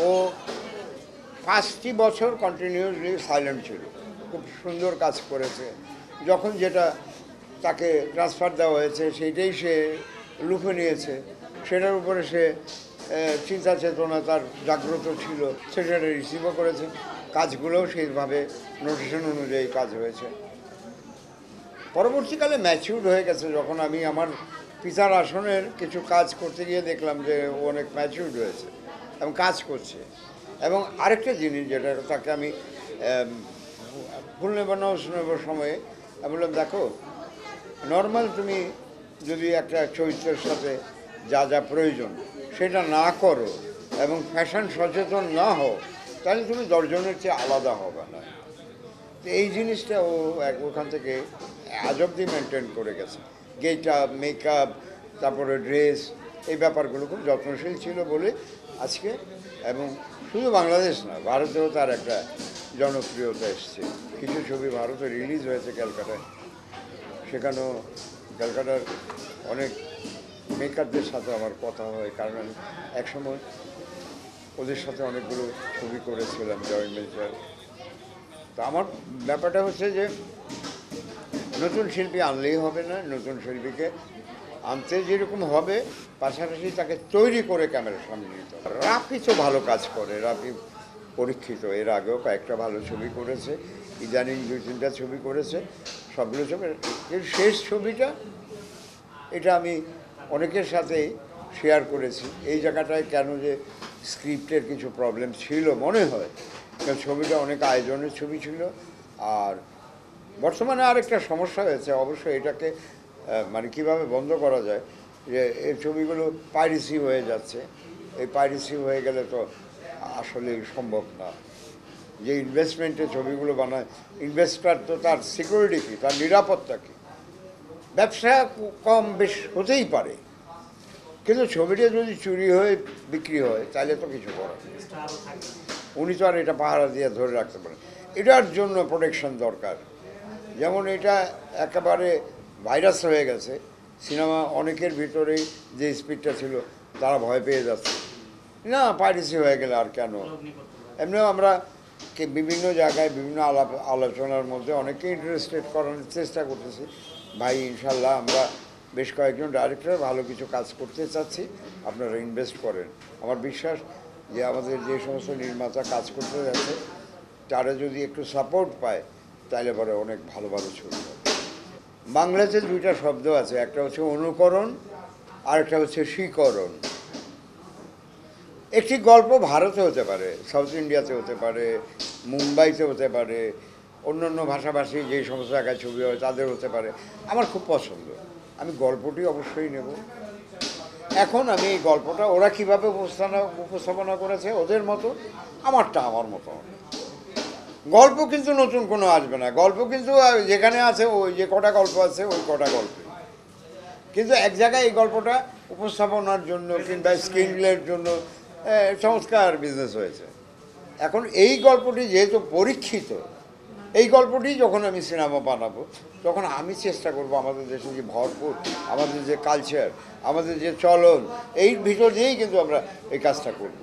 ও 5টি বছর continuously silent ছিল, খুব সুন্দর কাজ করেছে। যখন যেটা তাকে ট্রান্সফার দেওয়া হয়েছে সেইটাই সে লুফে নিয়েছে, সেটার উপরে সে চিন্তা চেতনা তার জাগ্রত ছিল, সেটা রিসিভও করেছে। কাজগুলোও সেইভাবে নোটেশন অনুযায়ী কাজ হয়েছে। পরবর্তীকালে ম্যাচিউরড হয়ে গেছে। যখন আমি আমার পিতার আসনের কিছু কাজ করতে গিয়ে দেখলাম যে ও অনেক ম্যাচিউরড হয়েছে এবং কাজ করছে। এবং আরেকটা জিনিস যেটা তাকে আমি ভুল নেব না নেবার সময়ে আমি বললাম, দেখো, নর্মাল তুমি যদি একটা চরিত্রের সাথে যা যা প্রয়োজন সেটা না করো এবং ফ্যাশন সচেতন না হও, তাহলে তুমি 10 জনের চেয়ে আলাদা হবে না। তো এই জিনিসটা ও ওখান থেকে আজ অব্দি মেনটেন করে গেছে। গেট আপ, মেকআপ, তারপরে ড্রেস, এই ব্যাপারগুলো খুব যত্নশীল ছিল বলে আজকে, এবং শুধু বাংলাদেশ না, ভারতেও তার একটা জনপ্রিয়তা এসছে। কিছু ছবি ভারতে রিলিজ হয়েছে ক্যালকাটায়, সেখানেও ক্যালকাটার অনেক মেকারদের সাথে আমার কথা হয়, কারণ আমি একসময় ওদের সাথে অনেকগুলো ছবি করেছিলাম জয়েন্ট ভেঞ্চার। তো আমার ব্যাপারটা হচ্ছে যে নতুন শিল্পী আনলেই হবে না, নতুন শিল্পীকে আনতে যেরকম হবে পাশাপাশি তাকে তৈরি করে ক্যামেরার সামনে নিতে হবে। রাফি তো ভালো কাজ করে, রাফি পরীক্ষিত, এর আগেও কয়েকটা ভালো ছবি করেছে, ইদানিং 2-3টা ছবি করেছে, সবগুলো ছবি। এর শেষ ছবিটা এটা আমি অনেকের সাথেই শেয়ার করেছি। এই জায়গাটায় কেন যে স্ক্রিপ্টের কিছু প্রবলেম ছিল মনে হয়, কারণ ছবিটা অনেক আয়োজনের ছবি ছিল। আর বর্তমানে আরেকটা সমস্যা হয়েছে, অবশ্যই এটাকে মানে কীভাবে বন্ধ করা যায়, যে এই ছবিগুলো পাইরেসি হয়ে যাচ্ছে। এই পাইরেসি হয়ে গেলে তো আসলে সম্ভব না। যে ইনভেস্টমেন্টে ছবিগুলো বানায়, ইনভেস্টার তো তার সিকিউরিটি কী, তার নিরাপত্তা কী। ব্যবসা কম বেশ হতেই পারে, কিন্তু ছবিটা যদি চুরি হয়ে বিক্রি হয় তাহলে তো কিছু করার নেই। উনি তো আর এটা পাহারা দিয়ে ধরে রাখতে পারেন। এটার জন্য প্রোটেকশন দরকার। যেমন এটা একেবারে ভাইরাস হয়ে গেছে সিনেমা, অনেকের ভিতরেই যে স্পিডটা ছিল তারা ভয় পেয়ে যাচ্ছে, না পাইরেসি হয়ে গেলে আর কেন। এমনিও আমরা বিভিন্ন জায়গায় বিভিন্ন আলোচনার মধ্যে অনেকে ইন্টারেস্টেড করানোর চেষ্টা করতেছি। ভাই ইনশাল্লাহ আমরা বেশ কয়েকজন ডাইরেক্টর ভালো কিছু কাজ করতে চাচ্ছি, আপনারা ইনভেস্ট করেন। আমার বিশ্বাস যে আমাদের যে সমস্ত নির্মাতা কাজ করতে যাচ্ছে তারা যদি একটু সাপোর্ট পায় তাহলে পরে অনেক ভালো ভালো ছবি হবে। বাংলাতে 2টা শব্দ আছে, একটা হচ্ছে অনুকরণ আর একটা হচ্ছে স্বীকরণ। একটি গল্প ভারতে হতে পারে, সাউথ ইন্ডিয়াতে হতে পারে, মুম্বাইতে হতে পারে, অন্য অন্য ভাষাভাষী যে সমস্ত জায়গায় ছবি হয় তাদের হতে পারে। আমার খুব পছন্দ, আমি গল্পটি অবশ্যই নেব। এখন আমি এই গল্পটা ওরা কীভাবে উপস্থাপনা করেছে ওদের মতো, আমারটা আমার মতো। গল্প কিন্তু নতুন কোনো আসবে না, গল্প কিন্তু যেখানে আছে ওই যে কটা গল্প আছে ওই কটা গল্প, কিন্তু এক জায়গায় এই গল্পটা উপস্থাপনার জন্য কিংবা স্ক্রিনপ্লের জন্য চমৎকার বিজনেস হয়েছে। এখন এই গল্পটি যেহেতু পরীক্ষিত, এই গল্পটি যখন আমি সিনেমা বানাবো তখন আমি চেষ্টা করব আমাদের দেশে যে ভরপুর আমাদের যে কালচার, আমাদের যে চলন, এই ভিতর দিয়েই কিন্তু আমরা এই কাজটা করব।